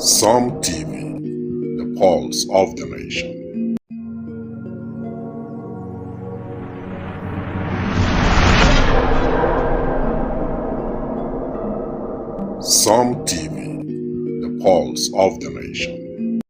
Some TV, the pulse of the nation. Some TV, the pulse of the nation.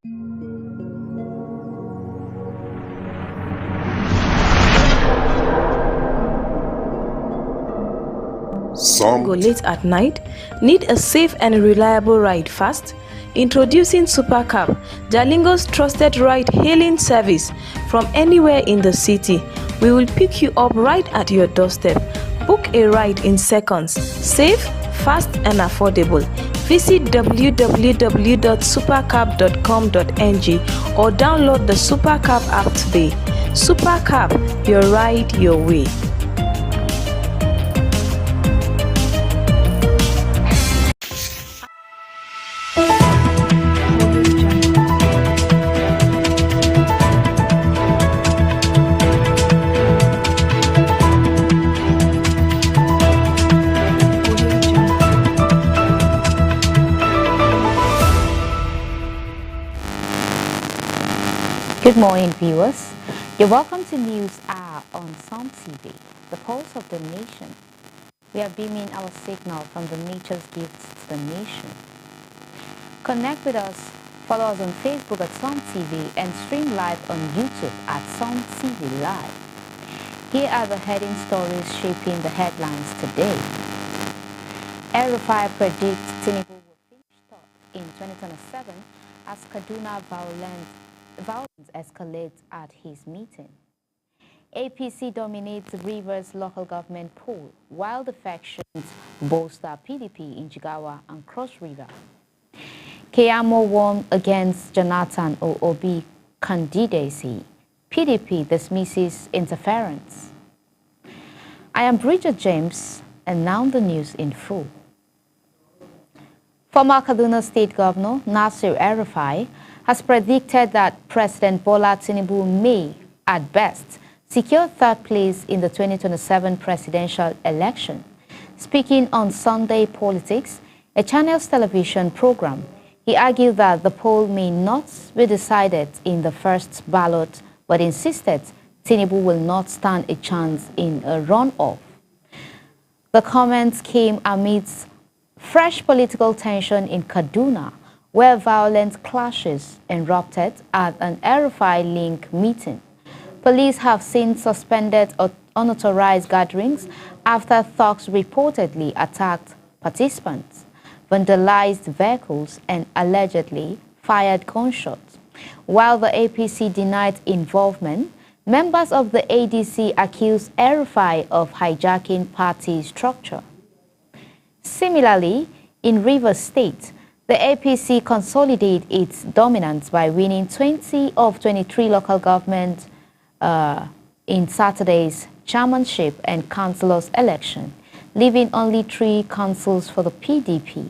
Some go late at night? Need a safe and reliable ride fast? Introducing Supercab, Jalingo's trusted ride-hailing service from anywhere in the city. We will pick you up right at your doorstep. Book a ride in seconds. Safe, fast and affordable. Visit www.supercab.com.ng or download the Supercab app today. Supercab, your ride your way. Good morning, viewers. You're welcome to News Hour on Some TV, the pulse of the nation. We are beaming our signal from the nature's gifts to the nation. Connect with us, follow us on Facebook at Some TV and stream live on YouTube at Some TV Live. Here are the heading stories shaping the headlines today. El-Rufai predicts Tinubu will finish top in 2027 as Kaduna violence escalates at his meeting. APC dominates Rivers local government poll, while the factions bolster PDP in Jigawa and Cross River. Keyamo won against Jonathan Obi candidacy. PDP dismisses interference. I am Bridget James, and now the news in full. Former Kaduna State Governor Nasir El-Rufai has predicted that President Bola Tinubu may, at best, secure third place in the 2027 presidential election. Speaking on Sunday Politics, a Channels television program, he argued that the poll may not be decided in the first ballot, but insisted Tinubu will not stand a chance in a runoff. The comments came amidst fresh political tension in Kaduna, where violent clashes erupted at an El-Rufai link meeting. Police have since suspended unauthorized gatherings after thugs reportedly attacked participants, vandalized vehicles, and allegedly fired gunshots. While the APC denied involvement, members of the ADC accused El-Rufai of hijacking party structure. Similarly, in Rivers State, the APC consolidated its dominance by winning 20 of 23 local governments in Saturday's chairmanship and councillors election, leaving only 3 councils for the PDP.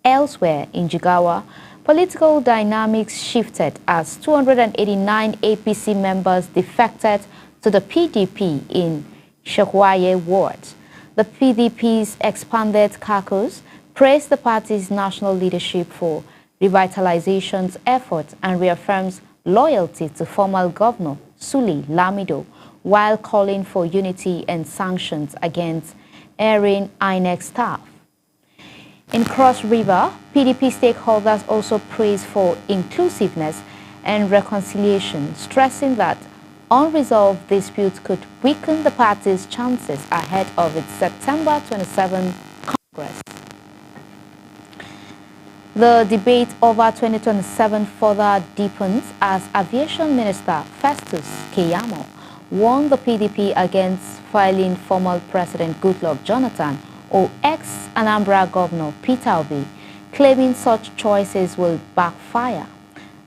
Elsewhere in Jigawa, political dynamics shifted as 289 APC members defected to the PDP in Shekwaye ward. The PDP's expanded caucus praised the party's national leadership for revitalization's efforts and reaffirms loyalty to former Governor Sule Lamido, while calling for unity and sanctions against erring INEC staff. In Cross River, PDP stakeholders also praised for inclusiveness and reconciliation, stressing that unresolved disputes could weaken the party's chances ahead of its September 27 Congress. The debate over 2027 further deepens as Aviation Minister Festus Keyamo warned the PDP against filing former President Goodluck Jonathan or ex-Anambra Governor Peter Obi, claiming such choices will backfire.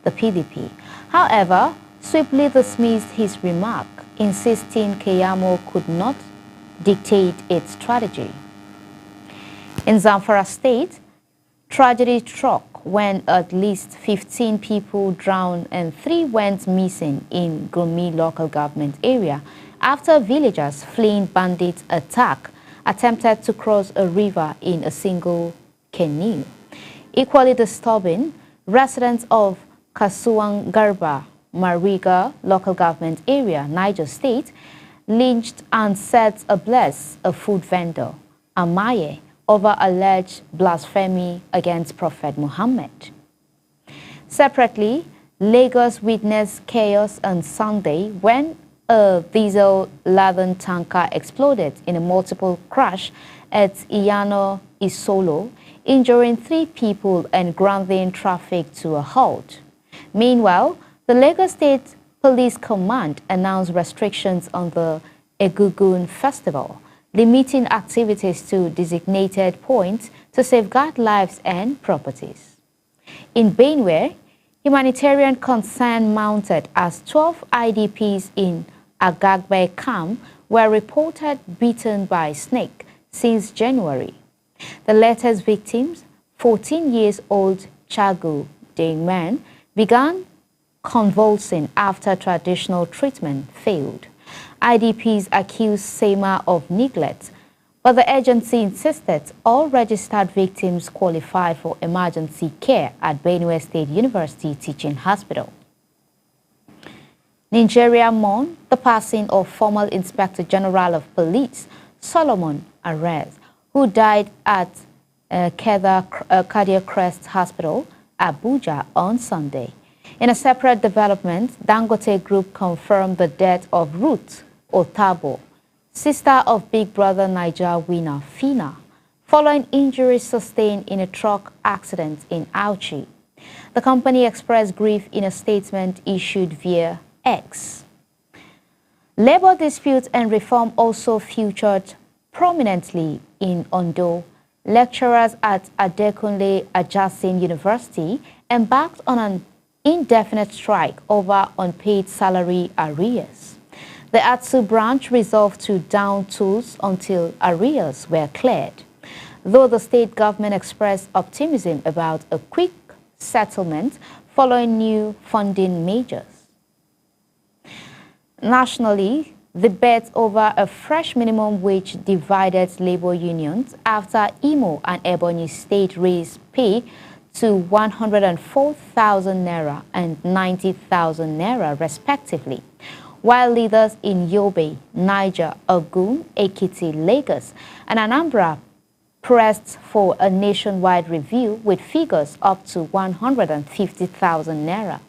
The PDP, however, swiftly dismissed his remark, insisting Keyamo could not dictate its strategy. In Zamfara State, tragedy struck when at least 15 people drowned and 3 went missing in Gumi local government area after villagers fleeing bandit attack attempted to cross a river in a single canoe. Equally disturbing, residents of Kasuang Garba, Mariga local government area, Niger State, lynched and set ablaze a food vendor, Amaye, over alleged blasphemy against Prophet Muhammad. Separately, Lagos witnessed chaos on Sunday when a diesel-laden tanker exploded in a multiple crash at Iyano Isolo, injuring 3 people and grounding traffic to a halt. Meanwhile, the Lagos State Police Command announced restrictions on the Egungun Festival, limiting activities to designated points to safeguard lives and properties. In Benue, humanitarian concern mounted as 12 IDPs in Agagbe camp were reported bitten by snake since January. The latest victims, 14-year-old Chagu Dengman, began convulsing after traditional treatment failed. IDPs accused SEMA of neglect, but the agency insisted all registered victims qualify for emergency care at Benue State University Teaching Hospital. Nigeria mourned the passing of former Inspector General of Police Solomon Arez, who died at Cardiac Crest Hospital, Abuja, on Sunday. In a separate development, Dangote Group confirmed the death of Ruth Otabo, sister of Big Brother Niger winner Fina, following injuries sustained in a truck accident in Auchi. The company expressed grief in a statement issued via X. Labor disputes and reform also featured prominently in Ondo. Lecturers at Adekunle Ajasin University embarked on an indefinite strike over unpaid salary arrears. The ATSU branch resolved to down tools until arrears were cleared, though the state government expressed optimism about a quick settlement following new funding measures. Nationally, debate over a fresh minimum wage divided labor unions after Imo and Ebonyi State raised pay to 104,000 naira and 90,000 naira respectively, while leaders in Yobe, Niger, Ogun, Ekiti, Lagos, and Anambra pressed for a nationwide review with figures up to 150,000 naira.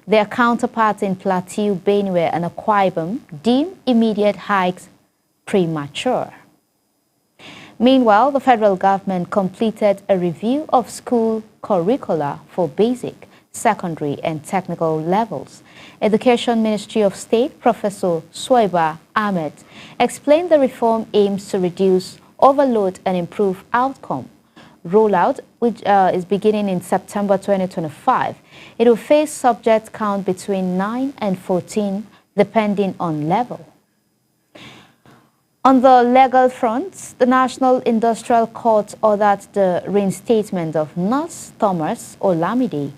Their counterparts in Plateau, Benue, and Akwa Ibom deemed immediate hikes premature. Meanwhile, the federal government completed a review of school curricula for basic, secondary, and technical levels. Education Ministry of State Professor Suwaiba Ahmed explained the reform aims to reduce overload and improve outcome. Rollout, which is beginning in September 2025, it will face subject count between 9 and 14, depending on level. On the legal front, the National Industrial Court ordered the reinstatement of Nurse Thomas Olamide,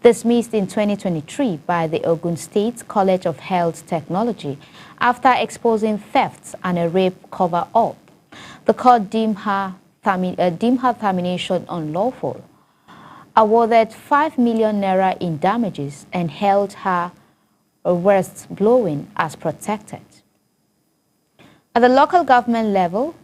dismissed in 2023 by the Ogun State College of Health Technology after exposing thefts and a rape cover-up. The court deemed her termination unlawful, awarded 5 million naira in damages, and held her whistleblowing as protected. At the local government level,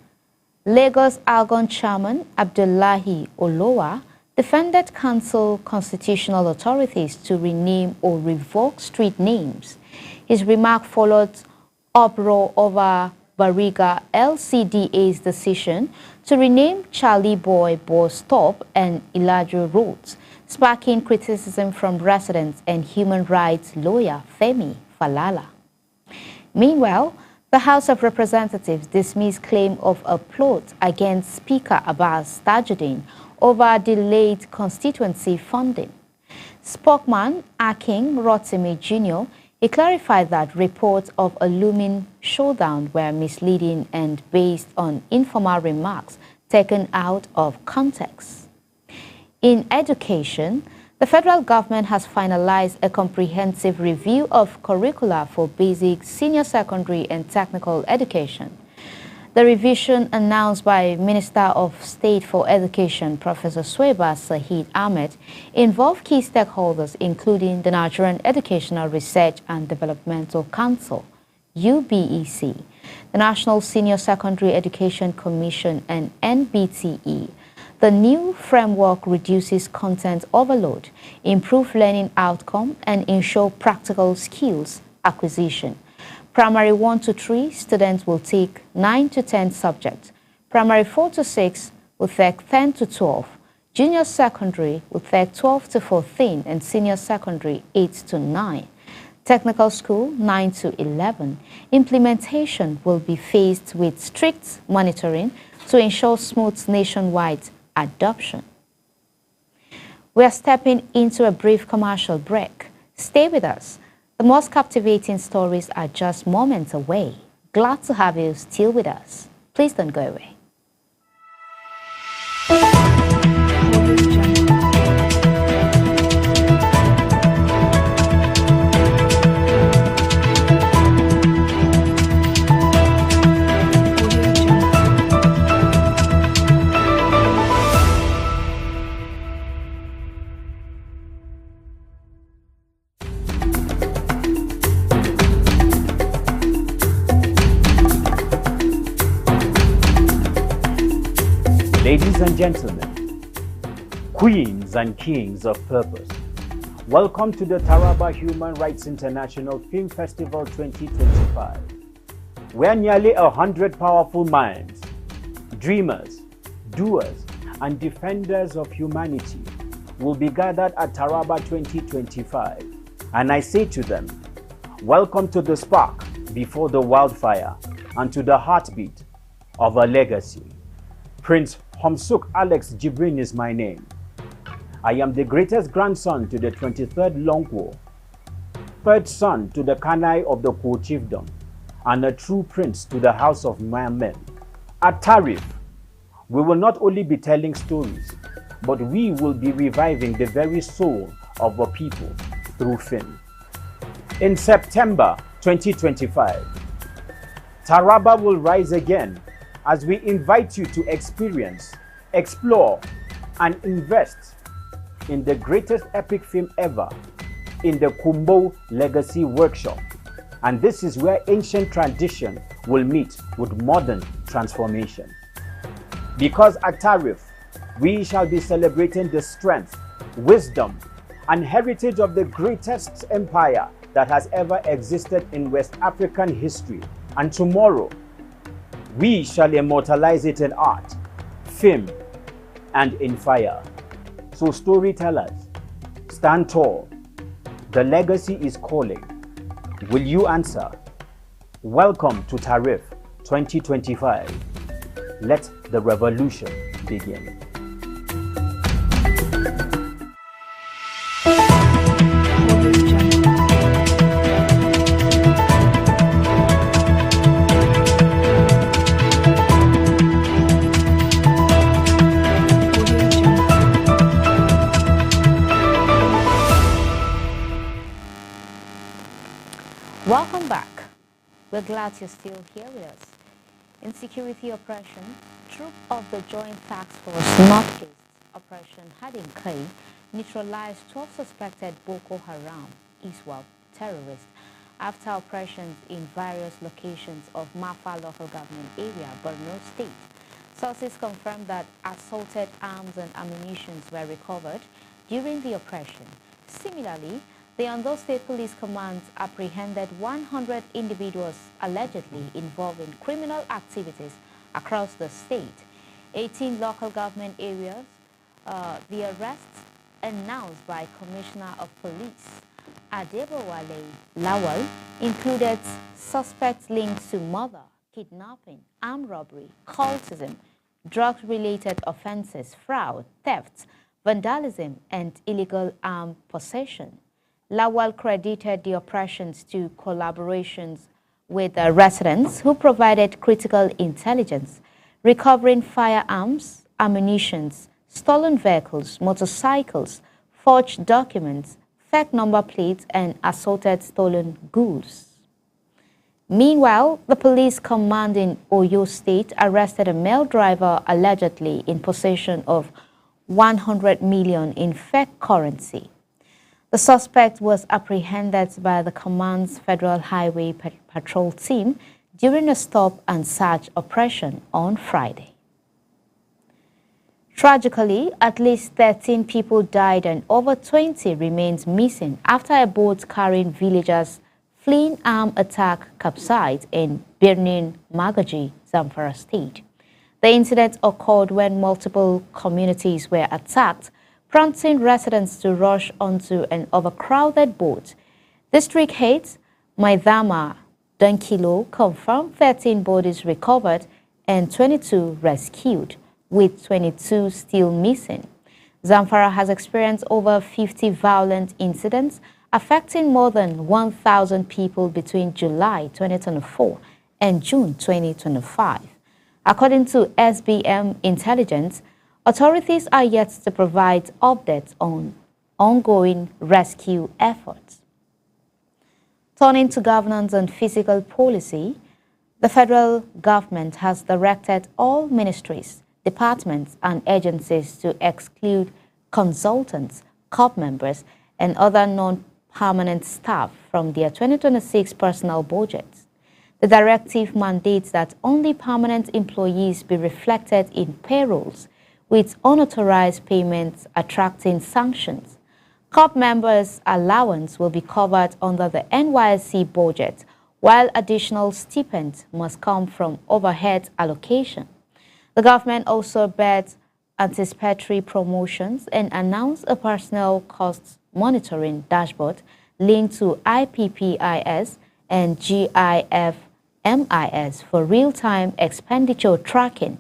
Lagos Algon Chairman Abdullahi Olowa defended council constitutional authorities to rename or revoke street names. His remark followed uproar over Bariga LCDA's decision to rename Charlie Boy Bus Stop and Ilaju Roads, sparking criticism from residents and human rights lawyer Femi Falala. Meanwhile, the House of Representatives dismissed claim of a plot against Speaker Abbas Tajuddin over delayed constituency funding. Spokesman Akin Rotimi Jr. He clarified that reports of a looming showdown were misleading and based on informal remarks taken out of context. In education, the federal government has finalized a comprehensive review of curricula for basic, senior secondary, and technical education. The revision announced by Minister of State for Education, Professor Sueba Sahid Ahmed, involved key stakeholders including the Nigerian Educational Research and Developmental Council, UBEC, the National Senior Secondary Education Commission and NBTE. The new framework reduces content overload, improves learning outcome, and ensures practical skills acquisition. Primary 1 to 3 students will take 9 to 10 subjects. Primary 4 to 6 will take 10 to 12. Junior secondary will take 12 to 14 and senior secondary 8 to 9. Technical school 9 to 11. Implementation will be phased with strict monitoring to ensure smooth nationwide adoption. We are stepping into a brief commercial break. Stay with us. The most captivating stories are just moments away. Glad to have you still with us. Please don't go away. Ladies and gentlemen, queens and kings of purpose, welcome to the Taraba Human Rights International Film Festival 2025, where nearly 100 powerful minds, dreamers, doers, and defenders of humanity will be gathered at Taraba 2025. And I say to them, welcome to the spark before the wildfire and to the heartbeat of a legacy. Prince Homsuk Alex Jibrin is my name. I am the greatest grandson to the 23rd Longwo, third son to the Kanai of the Kwo chiefdom, and a true prince to the house of Mamen. At Tarif, we will not only be telling stories, but we will be reviving the very soul of our people through film. In September 2025, Taraba will rise again as we invite you to experience, explore, and invest in the greatest epic film ever in the Kumbo Legacy Workshop. And this is where ancient tradition will meet with modern transformation. Because at Tarif, we shall be celebrating the strength, wisdom, and heritage of the greatest empire that has ever existed in West African history. And tomorrow, we shall immortalize it in art, film, and in fire. So storytellers, stand tall. The legacy is calling. Will you answer? Welcome to Tarif 2025. Let the revolution begin. Welcome back. We're glad you're still here with us. In security operation, troops of the Joint Task Force Northeast Operation Hardin Kai neutralized 12 suspected Boko Haram ISWAP terrorists after operations in various locations of Mafa local government area, Borno State. Sources confirmed that assaulted arms and ammunition were recovered during the operation. Similarly, the Ondo State Police Command apprehended 100 individuals allegedly involved in criminal activities across the state. 18 local government areas. The arrests announced by Commissioner of Police Adebowale Lawal included suspects linked to murder, kidnapping, armed robbery, cultism, drug-related offenses, fraud, theft, vandalism, and illegal armed possession. Lawal credited the operations to collaborations with residents who provided critical intelligence, recovering firearms, ammunition, stolen vehicles, motorcycles, forged documents, fake number plates, and assorted stolen goods. Meanwhile, the police command in Oyo State arrested a male driver allegedly in possession of 100 million in fake currency. The suspect was apprehended by the command's Federal Highway Patrol team during a stop and search operation on Friday. Tragically, at least 13 people died and over 20 remained missing after a boat carrying villagers fleeing armed attack capsized in Birnin Magaji, Zamfara State. The incident occurred when multiple communities were attacked, prompting residents to rush onto an overcrowded boat. District head Maidama Dankilo confirmed 13 bodies recovered and 22 rescued, with 22 still missing. Zamfara has experienced over 50 violent incidents affecting more than 1,000 people between July 2024 and June 2025. According to SBM Intelligence, authorities are yet to provide updates on ongoing rescue efforts. Turning to governance and fiscal policy, the federal government has directed all ministries, departments, and agencies to exclude consultants, corps members, and other non-permanent staff from their 2026 personal budgets. The directive mandates that only permanent employees be reflected in payrolls, with unauthorized payments attracting sanctions. Corps members' allowance will be covered under the NYSC budget, while additional stipends must come from overhead allocation. The government also bid anticipatory promotions and announced a personnel costs monitoring dashboard linked to IPPIS and GIFMIS for real-time expenditure tracking.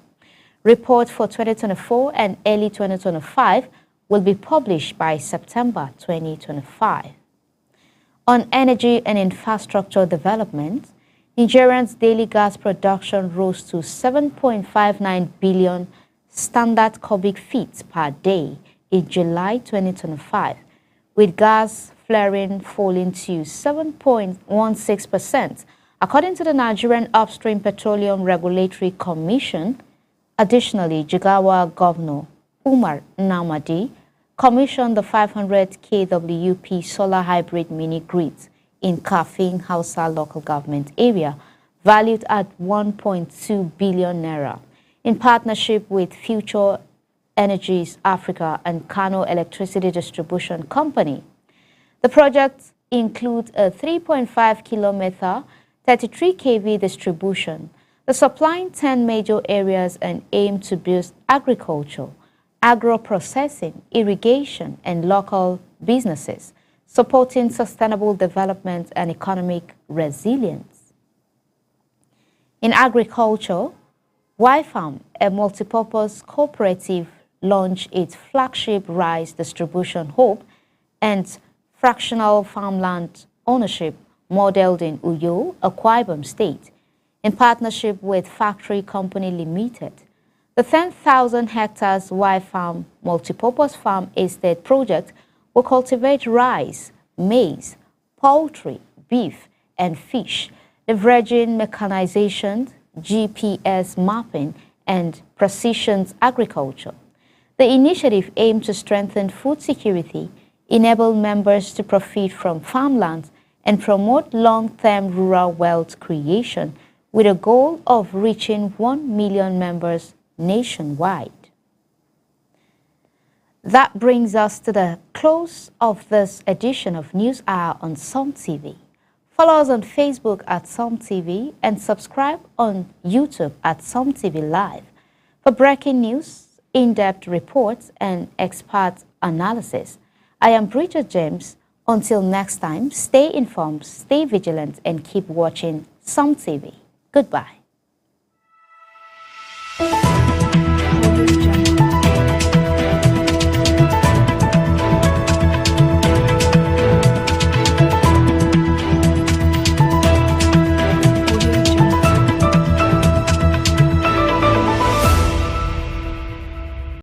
Report for 2024 and early 2025 will be published by September 2025. On energy and infrastructure development, Nigeria's daily gas production rose to 7.59 billion standard cubic feet per day in July 2025, with gas flaring falling to 7.16%, according to the Nigerian Upstream Petroleum Regulatory Commission. Additionally, Jigawa Governor Umar Namadi commissioned the 500 kWp solar hybrid mini-grids in Kafin Hausa local government area, valued at 1.2 billion naira, in partnership with Future Energies Africa and Kano Electricity Distribution Company. The project includes a 3.5-kilometer, 33 kV distribution, the supplying 10 major areas and aim to boost agriculture, agro-processing, irrigation, and local businesses, supporting sustainable development and economic resilience. In agriculture, YFarm, a multipurpose cooperative, launched its flagship rice distribution hub and fractional farmland ownership modeled in Uyo, Akwa Ibom State, in partnership with Factory Company Limited. The 10,000 hectares YFarm multipurpose farm estate project will cultivate rice, maize, poultry, beef, and fish, leveraging mechanization, GPS mapping, and precision agriculture. The initiative aims to strengthen food security, enable members to profit from farmlands, and promote long-term rural wealth creation with a goal of reaching 1 million members nationwide. That brings us to the close of this edition of News Hour on Som TV. Follow us on Facebook at Som TV and subscribe on YouTube at Som TV Live for breaking news, in-depth reports, and expert analysis. I am Bridget James. Until next time, stay informed, stay vigilant, and keep watching Som TV. Goodbye.